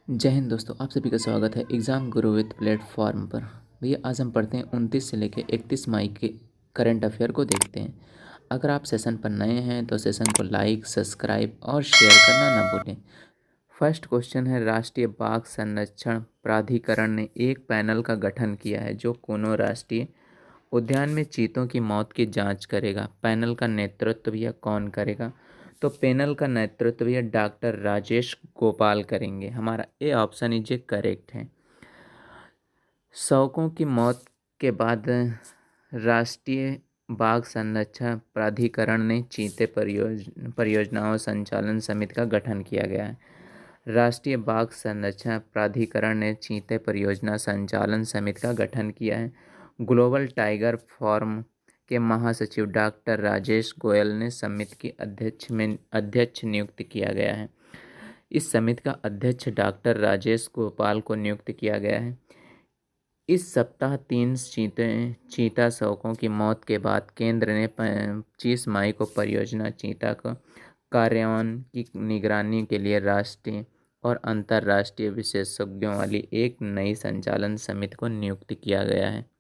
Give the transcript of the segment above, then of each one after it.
जय हिंद दोस्तों, आप सभी का स्वागत है एग्ज़ाम गुरु विद प्लेटफॉर्म पर। भैया आज हम पढ़ते हैं 29 से लेकर 31 मई के करंट अफेयर को देखते हैं। अगर आप सेशन पर नए हैं तो सेशन को लाइक, सब्सक्राइब और शेयर करना ना भूलें। फर्स्ट क्वेश्चन है, राष्ट्रीय बाघ संरक्षण प्राधिकरण ने एक पैनल का गठन किया है जो कोनो राष्ट्रीय उद्यान में चीतों की मौत की जांच करेगा। पैनल का नेतृत्व यह कौन करेगा? तो पैनल का नेतृत्व यह डॉक्टर राजेश गोपाल करेंगे। हमारा ए ऑप्शन इज ये करेक्ट है। शौकों की मौत के बाद राष्ट्रीय बाघ संरक्षण प्राधिकरण ने चीते परियोजनाओं संचालन समिति का गठन किया गया है। राष्ट्रीय बाघ संरक्षण प्राधिकरण ने चीते परियोजना संचालन समिति का गठन किया है। ग्लोबल टाइगर फोरम के महासचिव डॉक्टर राजेश गोयल ने समिति की अध्यक्ष नियुक्त किया गया है। इस समिति का अध्यक्ष डॉक्टर राजेश गोपाल को नियुक्त किया गया है। इस सप्ताह 3 चीता शौकों की मौत के बाद केंद्र ने 25 मई को परियोजना चीता को कार्यान्वयन की निगरानी के लिए राष्ट्रीय और अंतर्राष्ट्रीय विशेषज्ञों वाली एक नई संचालन समिति को नियुक्त किया गया है।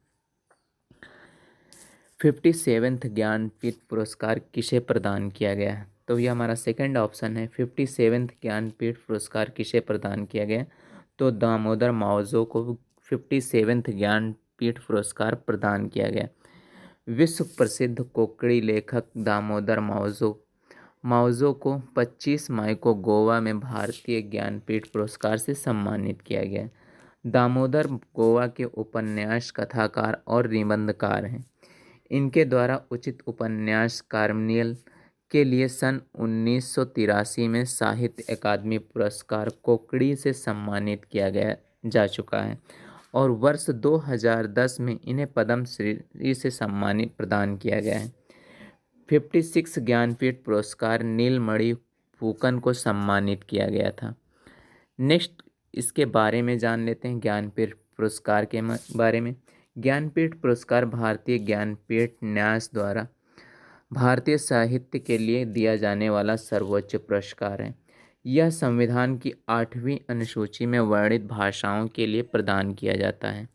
57th ज्ञानपीठ पुरस्कार किसे प्रदान किया गया है? तो यह हमारा सेकंड ऑप्शन है। 57th ज्ञानपीठ पुरस्कार किसे प्रदान किया गया? तो दामोदर मावजो को 57th ज्ञानपीठ पुरस्कार प्रदान किया गया। विश्व प्रसिद्ध कोंकणी लेखक दामोदर मावजो को 25 मई को गोवा में भारतीय ज्ञानपीठ पुरस्कार से सम्मानित किया गया। दामोदर गोवा के उपन्यास कथाकार और निबंधकार हैं। इनके द्वारा उचित उपन्यास कार्निवल के लिए सन 1983 में साहित्य अकादमी पुरस्कार कोंकणी से सम्मानित किया गया जा चुका है और वर्ष 2010 में इन्हें पद्मश्री से सम्मानित प्रदान किया गया है। 56 ज्ञानपीठ पुरस्कार नीलमणि फूकन को सम्मानित किया गया था। नेक्स्ट इसके बारे में जान लेते हैं, ज्ञानपीठ पुरस्कार के बारे में। ज्ञानपीठ पुरस्कार भारतीय ज्ञानपीठ न्यास द्वारा भारतीय साहित्य के लिए दिया जाने वाला सर्वोच्च पुरस्कार है। यह संविधान की 8वीं अनुसूची में वर्णित भाषाओं के लिए प्रदान किया जाता है।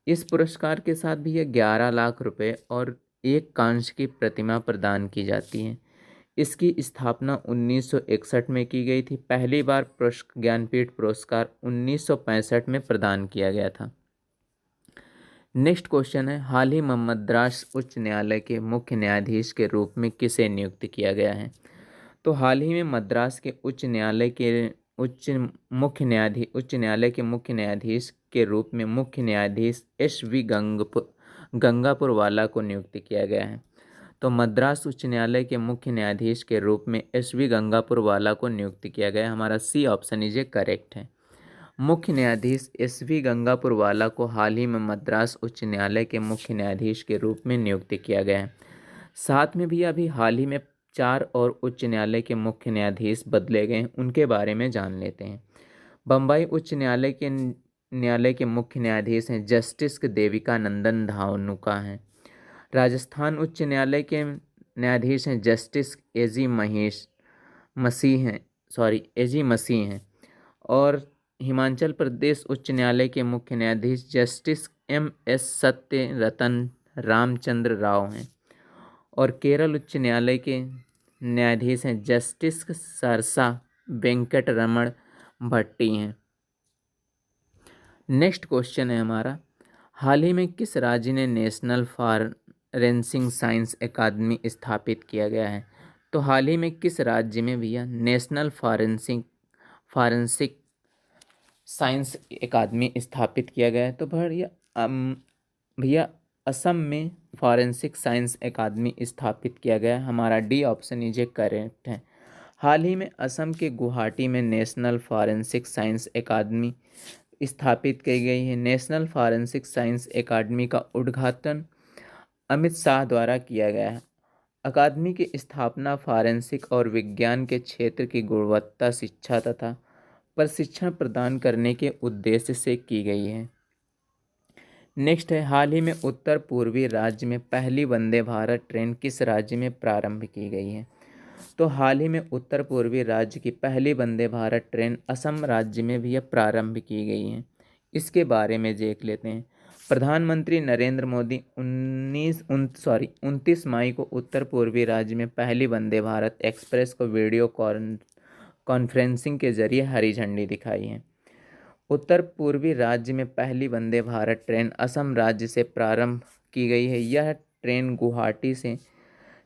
इस पुरस्कार के साथ भी यह 11 लाख रुपए और एक कांस्य की प्रतिमा प्रदान की जाती है। इसकी स्थापना 1961 में की गई थी। पहली बार ज्ञानपीठ पुरस्कार 1965 में प्रदान किया गया था। नेक्स्ट क्वेश्चन है, हाल ही में मद्रास उच्च न्यायालय के मुख्य न्यायाधीश के रूप में किसे नियुक्त किया गया है? तो हाल ही में मद्रास के उच्च न्यायालय के मुख्य न्यायाधीश के रूप में मुख्य न्यायाधीश SV गंगापुर वाला को नियुक्त किया गया है। तो मद्रास उच्च न्यायालय के मुख्य न्यायाधीश के रूप में SV गंगापुर वाला को नियुक्त किया गया है। हमारा सी ऑप्शन इज करेक्ट है। मुख्य न्यायाधीश SV गंगापुर वाला को हाल ही में मद्रास उच्च न्यायालय के मुख्य न्यायाधीश के रूप में नियुक्त किया गया है। साथ में भी अभी हाल ही में 4 और उच्च न्यायालय के मुख्य न्यायाधीश बदले गए, उनके बारे में जान लेते हैं। बम्बई उच्च न्यायालय के मुख्य न्यायाधीश हैं जस्टिस देविका नंदन धानुका हैं। राजस्थान उच्च न्यायालय के न्यायाधीश हैं जस्टिस एजी मसीह हैं। और हिमाचल प्रदेश उच्च न्यायालय के मुख्य न्यायाधीश जस्टिस MS सत्य रतन रामचंद्र राव हैं। और केरल उच्च न्यायालय के न्यायाधीश हैं जस्टिस सरसा वेंकट रमण भट्टी हैं। नेक्स्ट क्वेश्चन है हमारा, हाल ही में किस राज्य ने नेशनल फॉरेंसिक साइंस अकादमी स्थापित किया गया है? तो हाल ही में किस राज्य में भैया नेशनल फॉरेंसिक साइंस अकादमी स्थापित किया गया है? तो भैया असम में फॉरेंसिक साइंस अकादमी स्थापित किया गया है। हमारा डी ऑप्शन इज करेक्ट है। हाल ही में असम के गुवाहाटी में नेशनल फॉरेंसिक साइंस अकादमी स्थापित की गई है। नेशनल फॉरेंसिक साइंस अकादमी का उद्घाटन अमित शाह द्वारा किया गया है। अकादमी की स्थापना फॉरेंसिक और विज्ञान के क्षेत्र की गुणवत्ता शिक्षा तथा प्रशिक्षण प्रदान करने के उद्देश्य से की गई है। नेक्स्ट है, हाल ही में उत्तर पूर्वी राज्य में पहली वंदे भारत ट्रेन किस राज्य में प्रारंभ की गई है? तो हाल ही में उत्तर पूर्वी राज्य की पहली वंदे भारत ट्रेन असम राज्य में भी अब प्रारंभ की गई है। इसके बारे में देख लेते हैं। प्रधानमंत्री नरेंद्र मोदी 29 मई को उत्तर पूर्वी राज्य में पहली वंदे भारत एक्सप्रेस को वीडियो कॉन्फ्रेंसिंग के जरिए हरी झंडी दिखाई है। उत्तर पूर्वी राज्य में पहली वंदे भारत ट्रेन असम राज्य से प्रारंभ की गई है। यह ट्रेन गुवाहाटी से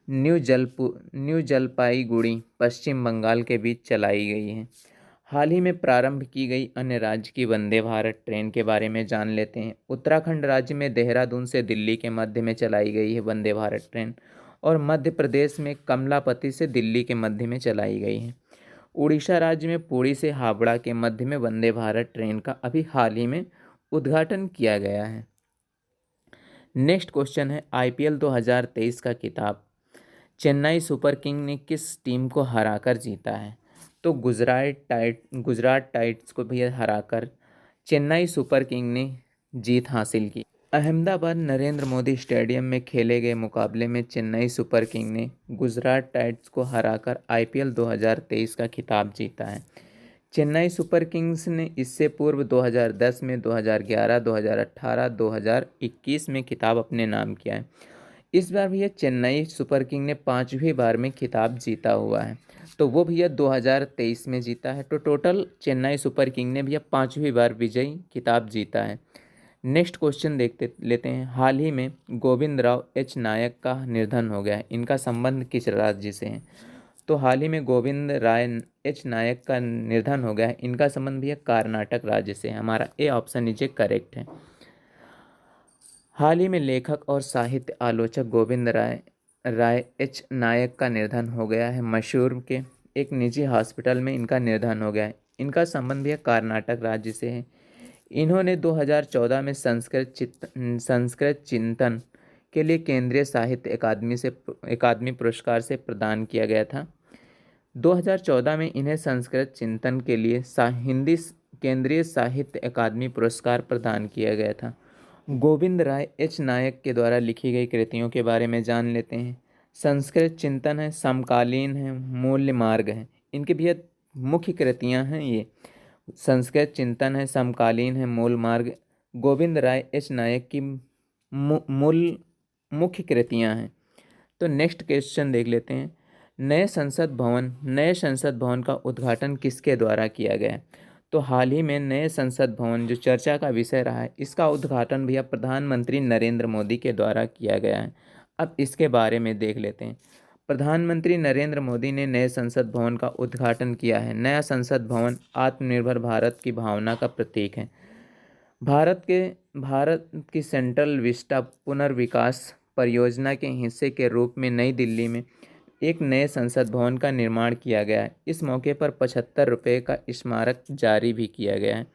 न्यू जलपाईगुड़ी पश्चिम बंगाल के बीच चलाई गई है। हाल ही में प्रारंभ की गई अन्य राज्य की वंदे भारत ट्रेन के बारे में जान लेते हैं। उत्तराखंड राज्य में देहरादून से दिल्ली के मध्य में चलाई गई है वंदे भारत ट्रेन, और मध्य प्रदेश में कमलापति से दिल्ली के मध्य में चलाई गई है। उड़ीसा राज्य में पुरी से हावड़ा के मध्य में वंदे भारत ट्रेन का अभी हाल ही में उद्घाटन किया गया है। नेक्स्ट क्वेश्चन है, IPL 2023 का खिताब चेन्नई सुपर किंग ने किस टीम को हराकर जीता है? तो गुजरात टाइटंस को भी हराकर चेन्नई सुपर किंग ने जीत हासिल की। अहमदाबाद नरेंद्र मोदी स्टेडियम में खेले गए मुकाबले में चेन्नई सुपर किंग ने गुजरात टाइटंस को हराकर IPL 2023 का खिताब जीता है। चेन्नई सुपर किंग्स ने इससे पूर्व 2010 में, 2011, 2018, 2021 में खिताब अपने नाम किया है। इस बार भैया चेन्नई सुपर किंग ने 5वीं बार में खिताब जीता हुआ है, तो वो भैया 2023 में जीता है। तो टोटल चेन्नई सुपर किंग ने भैया 5वीं बार विजयी खिताब जीता है। नेक्स्ट क्वेश्चन देखते लेते हैं। हाल ही में गोविंदराव एच नायक का निधन हो गया है। इनका संबंध किस राज्य से है? तो हाल ही में गोविंद राय एच नायक का निधन हो गया है। इनका संबंध भी कर्नाटक राज्य से है। हमारा ए ऑप्शन नीचे करेक्ट है। हाल ही में लेखक और साहित्य आलोचक गोविंद राय एच नायक का निधन हो गया है। मैसूर के एक निजी हॉस्पिटल में इनका निधन हो गया है। इनका संबंध भी कर्नाटक राज्य से है। इन्होंने 2014 में संस्कृत चिंतन के लिए केंद्रीय साहित्य अकादमी पुरस्कार से प्रदान किया गया था। 2014 में इन्हें संस्कृत चिंतन के लिए हिंदी केंद्रीय साहित्य अकादमी पुरस्कार प्रदान किया गया था। गोविंद राय एच नायक के द्वारा लिखी गई कृतियों के बारे में जान लेते हैं। संस्कृत चिंतन है, समकालीन है, मूल्य मार्ग है। इनकी भी मुख्य कृतियां हैं ये। संस्कृत चिंतन है, समकालीन है, मूल मार्ग गोविंद राय एच नायक की मूल मुख्य कृतियां हैं। तो नेक्स्ट क्वेश्चन देख लेते हैं। नए संसद भवन का उद्घाटन किसके द्वारा किया गया है? तो हाल ही में नए संसद भवन जो चर्चा का विषय रहा है, इसका उद्घाटन भैया प्रधानमंत्री नरेंद्र मोदी के द्वारा किया गया है। अब इसके बारे में देख लेते हैं। प्रधानमंत्री नरेंद्र मोदी ने नए संसद भवन का उद्घाटन किया है। नया संसद भवन आत्मनिर्भर भारत की भावना का प्रतीक है। भारत की सेंट्रल विस्टा पुनर्विकास परियोजना के हिस्से के रूप में नई दिल्ली में एक नए संसद भवन का निर्माण किया गया है। इस मौके पर 75 रुपये का स्मारक जारी भी किया गया है।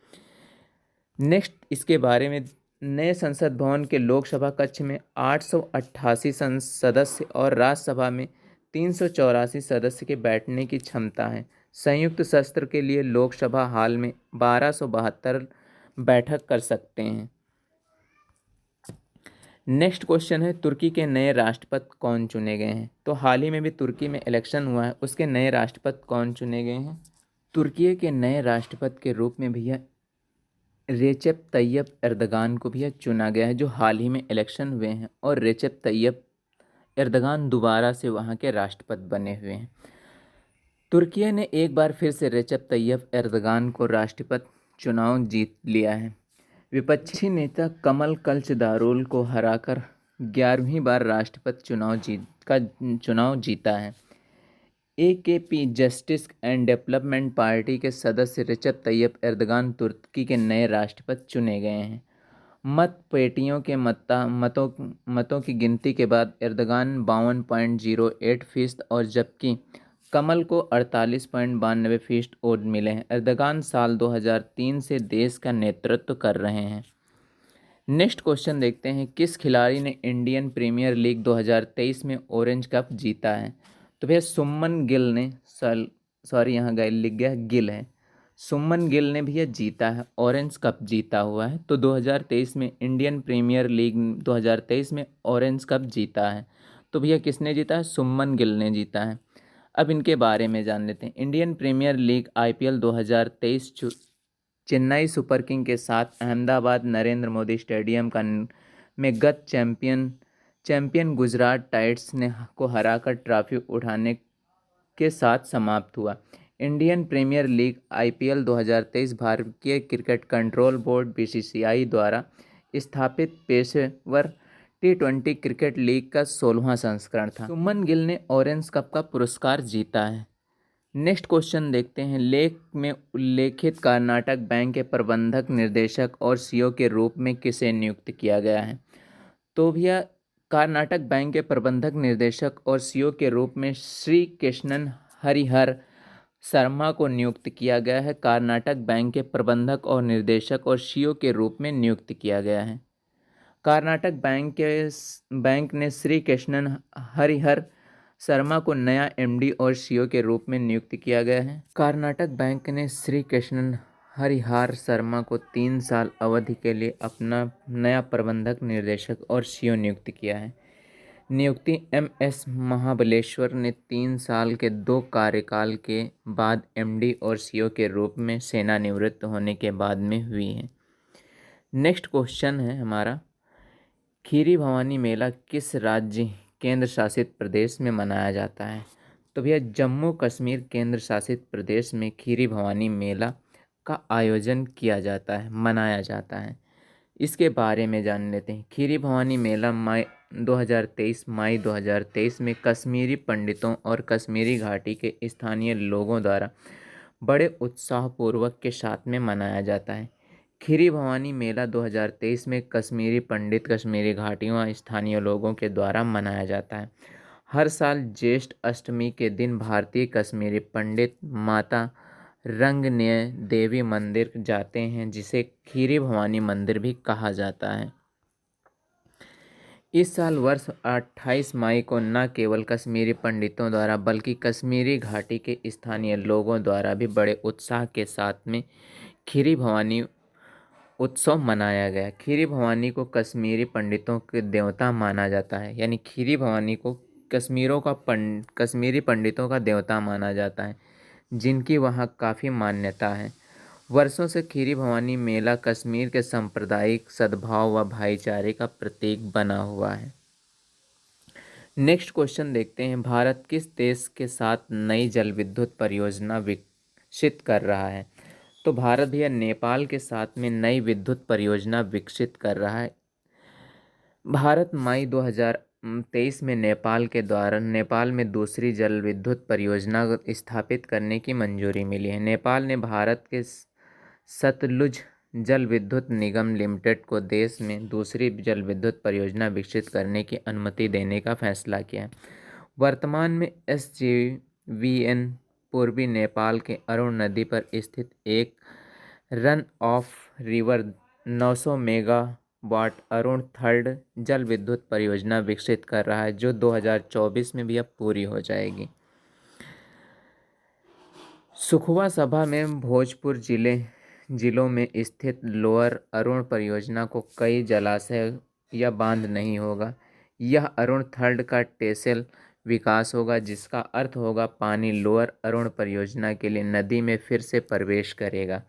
नेक्स्ट इसके बारे में, नए संसद भवन के लोकसभा कक्ष में 888 सदस्य और राज्यसभा में 384 सदस्य के बैठने की क्षमता है। संयुक्त सत्र के लिए लोकसभा हाल में 1272 बैठक कर सकते हैं। नेक्स्ट क्वेश्चन है, तुर्की के नए राष्ट्रपति कौन चुने गए हैं? तो हाल ही में भी तुर्की में इलेक्शन हुआ है, उसके नए राष्ट्रपति कौन चुने गए हैं? तुर्की के नए राष्ट्रपति के रूप में भैया रेचेप तैयब एर्दोगान को भैया चुना गया है, जो हाल ही में इलेक्शन हुए हैं, और रेचेप तैयब एर्दोगान दोबारा से वहाँ के राष्ट्रपति बने हुए हैं। तुर्की ने एक बार फिर से रेचेप तैयब एर्दोगान को राष्ट्रपति चुनाव जीत लिया है। विपक्षी नेता कमल कल्चदारोल को हराकर 11वीं बार राष्ट्रपति चुनाव जीता है। AKP justice and development party के सदस्य रेचेप तैयब एर्दोगान तुर्की के नए राष्ट्रपति चुने गए हैं। मत पेटियों के मतों की गिनती के बाद एर्दोगान 52.08% और जबकि कमल को 48.92% वोट मिले हैं। एर्दोगान साल 2003 से देश का नेतृत्व कर रहे हैं। नेक्स्ट क्वेश्चन देखते हैं, किस खिलाड़ी ने इंडियन प्रीमियर लीग 2023 में ऑरेंज कप जीता है? तो भैया सुमन गिल ने यहाँ लिख गया गिल है। सुमन गिल ने भैया जीता है, ऑरेंज कप जीता हुआ है। तो 2023 में इंडियन प्रीमियर लीग 2023 में ऑरेंज कप जीता है। तो भैया किसने जीता है? सुमन गिल ने जीता है। अब इनके बारे में जान लेते हैं। Indian Premier League IPL 2023 Chennai super king के साथ अहमदाबाद नरेंद्र मोदी स्टेडियम का में गत चैंपियन गुजरात टाइटंस ने को हराकर ट्रॉफी उठाने के साथ समाप्त हुआ। इंडियन प्रीमियर लीग IPL 2023 भारतीय क्रिकेट कंट्रोल बोर्ड BCCI द्वारा स्थापित पेशेवर T20 क्रिकेट लीग का 16वां संस्करण था। सुमन गिल ने ऑरेंज कप का पुरस्कार जीता है। नेक्स्ट क्वेश्चन देखते हैं। लेख में उल्लेखित कर्नाटक बैंक के प्रबंधक निदेशक और CEO के रूप में किसे नियुक्त किया गया है? तो भैया कर्नाटक बैंक के प्रबंधक निदेशक और CEO के रूप में श्री कृष्णन हरिहर शर्मा को नियुक्त किया गया है। कर्नाटक बैंक के प्रबंधक और निर्देशक और CEO के रूप में नियुक्त किया गया है। कर्नाटक बैंक ने श्री कृष्णन हरिहर शर्मा को नया MD और CEO के रूप में नियुक्त किया गया है। कर्नाटक बैंक ने श्री कृष्णन हरिहर शर्मा को 3 साल अवधि के लिए अपना नया प्रबंधक निर्देशक और CEO नियुक्त किया है। नियुक्ति MS महाबलेश्वर ने 3 साल के 2 कार्यकाल के बाद MD और CEO के रूप में सेवानिवृत्त होने के बाद में हुई है। नेक्स्ट क्वेश्चन है हमारा, खीरी भवानी मेला किस राज्य केंद्र शासित प्रदेश में मनाया जाता है? तो भैया जम्मू कश्मीर केंद्र शासित प्रदेश में खीरी भवानी मेला का आयोजन किया जाता है, मनाया जाता है। इसके बारे में जान लेते हैं। खीरी भवानी मेला मई 2023 में कश्मीरी पंडितों और कश्मीरी घाटी के स्थानीय लोगों द्वारा बड़े उत्साहपूर्वक के साथ में मनाया जाता है। खीरी भवानी मेला 2023 में कश्मीरी पंडित, कश्मीरी घाटियों स्थानीय लोगों के द्वारा मनाया जाता है। हर साल ज्येष्ठ अष्टमी के दिन भारतीय कश्मीरी पंडित माता रंगनेय देवी मंदिर जाते हैं, जिसे खीरी भवानी मंदिर भी कहा जाता है। इस साल वर्ष 28 मई को न केवल कश्मीरी पंडितों द्वारा बल्कि कश्मीरी घाटी के स्थानीय लोगों द्वारा भी बड़े उत्साह के साथ में खीरी भवानी उत्सव मनाया गया। खीरी भवानी को कश्मीरी पंडितों के देवता माना जाता है, यानी खीरी भवानी को कश्मीरी पंडितों का देवता माना जाता है, जिनकी वहाँ काफ़ी मान्यता है। वर्षों से खीरी भवानी मेला कश्मीर के सांप्रदायिक सद्भाव व भाईचारे का प्रतीक बना हुआ है। नेक्स्ट क्वेश्चन देखते हैं। भारत किस देश के साथ नई जल विद्युत परियोजना विकसित कर रहा है? तो भारत भैया नेपाल के साथ में नई विद्युत परियोजना विकसित कर रहा है। भारत मई 2023 में नेपाल में दूसरी जल विद्युत परियोजना स्थापित करने की मंजूरी मिली है। नेपाल ने भारत के सतलुज जल विद्युत निगम लिमिटेड को देश में दूसरी जल विद्युत परियोजना विकसित करने की अनुमति देने का फैसला किया है। वर्तमान में SJVN पूर्वी नेपाल के अरुण नदी पर स्थित एक run of river 900 megawatt Arun third जल विद्युत परियोजना विकसित कर रहा है, जो 2024 में भी अब पूरी हो जाएगी। सुखवा सभा में भोजपुर जिलों में स्थित लोअर अरुण परियोजना को कई जलाशय या बांध नहीं होगा। यह अरुण थर्ड का टेसल विकास होगा, जिसका अर्थ होगा पानी लोअर अरुण परियोजना के लिए नदी में फिर से प्रवेश करेगा।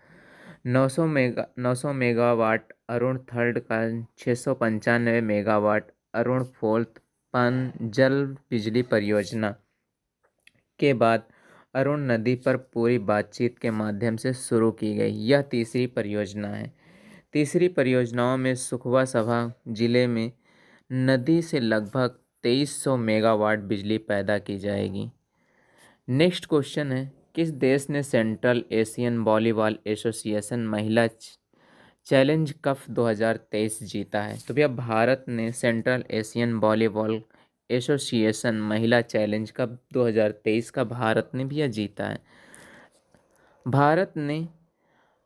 900 मेगावाट अरुण थर्ड का 695 मेगावाट अरुण फोर्थ पन जल बिजली परियोजना के बाद अरुण नदी पर पूरी बातचीत के माध्यम से शुरू की गई। यह तीसरी परियोजना है। तीसरी परियोजनाओं में सुखवा सभा जिले में नदी से लगभग 2300 मेगावाट बिजली पैदा की जाएगी। नेक्स्ट क्वेश्चन है, किस देश ने सेंट्रल एशियन वॉलीबॉल एसोसिएशन महिला चैलेंज कप 2023 जीता है? तो भैया भारत ने सेंट्रल एशियन वॉलीबॉल एसोसिएशन महिला चैलेंज कप 2023 का भारत ने भी जीता है। भारत ने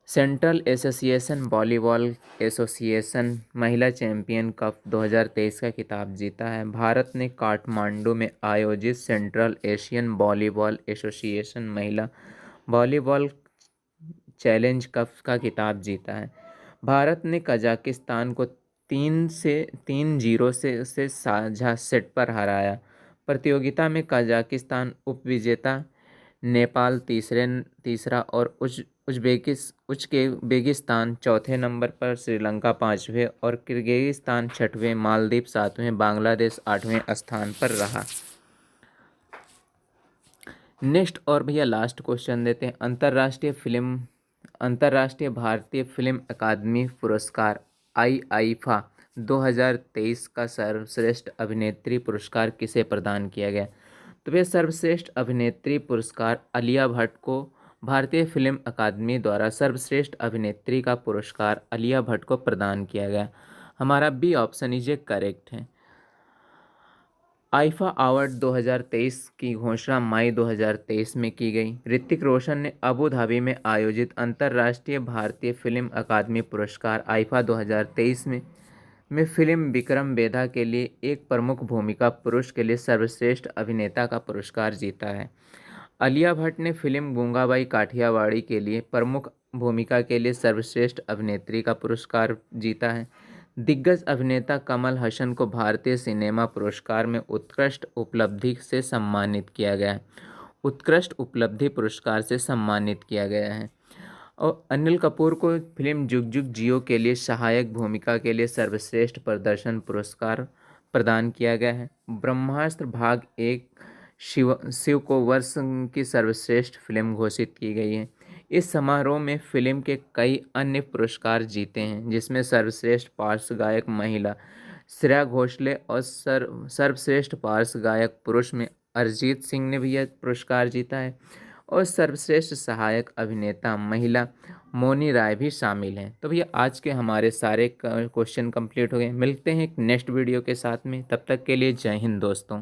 सेंट्रल एसोसिएशन वॉलीबॉल एसोसिएशन महिला चैंपियन कप 2023 का खिताब जीता है। भारत ने काठमांडू में आयोजित सेंट्रल एशियन वॉलीबॉल एसोसिएशन महिला वॉलीबॉल चैलेंज कप का खिताब जीता है। भारत ने कजाकिस्तान को 3-0 से साझा सेट पर हराया। प्रतियोगिता में कजाकिस्तान उपविजेता, नेपाल तीसरा और उज्बेकिस्तान चौथे नंबर पर, श्रीलंका पाँचवें और किर्गिस्तान छठवें, मालदीव सातवें, बांग्लादेश आठवें स्थान पर रहा। नेक्स्ट और भैया लास्ट क्वेश्चन देते हैं। अंतर्राष्ट्रीय भारतीय फिल्म अकादमी पुरस्कार आईआईफा 2023 का सर्वश्रेष्ठ अभिनेत्री पुरस्कार किसे प्रदान किया गया? तो भैया सर्वश्रेष्ठ अभिनेत्री पुरस्कार आलिया भट्ट को, भारतीय फिल्म अकादमी द्वारा सर्वश्रेष्ठ अभिनेत्री का पुरस्कार आलिया भट्ट को प्रदान किया गया। हमारा बी ऑप्शन इज करेक्ट है। आईफा अवार्ड 2023 की घोषणा मई 2023 में की गई। ऋतिक रोशन ने अबू धाबी में आयोजित अंतर्राष्ट्रीय भारतीय फिल्म अकादमी पुरस्कार आईफा 2023 में फिल्म विक्रम बेधा के लिए एक प्रमुख भूमिका पुरुष के लिए सर्वश्रेष्ठ अभिनेता का पुरस्कार जीता है। आलिया भट्ट ने फिल्म गंगाबाई काठियावाड़ी के लिए प्रमुख भूमिका के लिए सर्वश्रेष्ठ अभिनेत्री का पुरस्कार जीता है। दिग्गज अभिनेता कमल हसन को भारतीय सिनेमा पुरस्कार में उत्कृष्ट उपलब्धि से सम्मानित किया गया है। उत्कृष्ट उपलब्धि पुरस्कार से सम्मानित किया गया है। और अनिल कपूर को फिल्म जुग जुग जियो के लिए सहायक भूमिका के लिए सर्वश्रेष्ठ प्रदर्शन पुरस्कार प्रदान किया गया है। ब्रह्मास्त्र भाग 1 शिव को वर्ष की सर्वश्रेष्ठ फिल्म घोषित की गई है। इस समारोह में फिल्म के कई अन्य पुरस्कार जीते हैं, जिसमें सर्वश्रेष्ठ पार्श्व गायक महिला श्रेया घोषाल और सर्वश्रेष्ठ पार्श्व गायक पुरुष में अरिजीत सिंह ने भी यह पुरस्कार जीता है और सर्वश्रेष्ठ सहायक अभिनेता महिला मौनी राय भी शामिल हैं। तो भैया आज के हमारे सारे क्वेश्चन कंप्लीट हो गए। मिलते हैं एक नेक्स्ट वीडियो के साथ में, तब तक के लिए जय हिंद दोस्तों।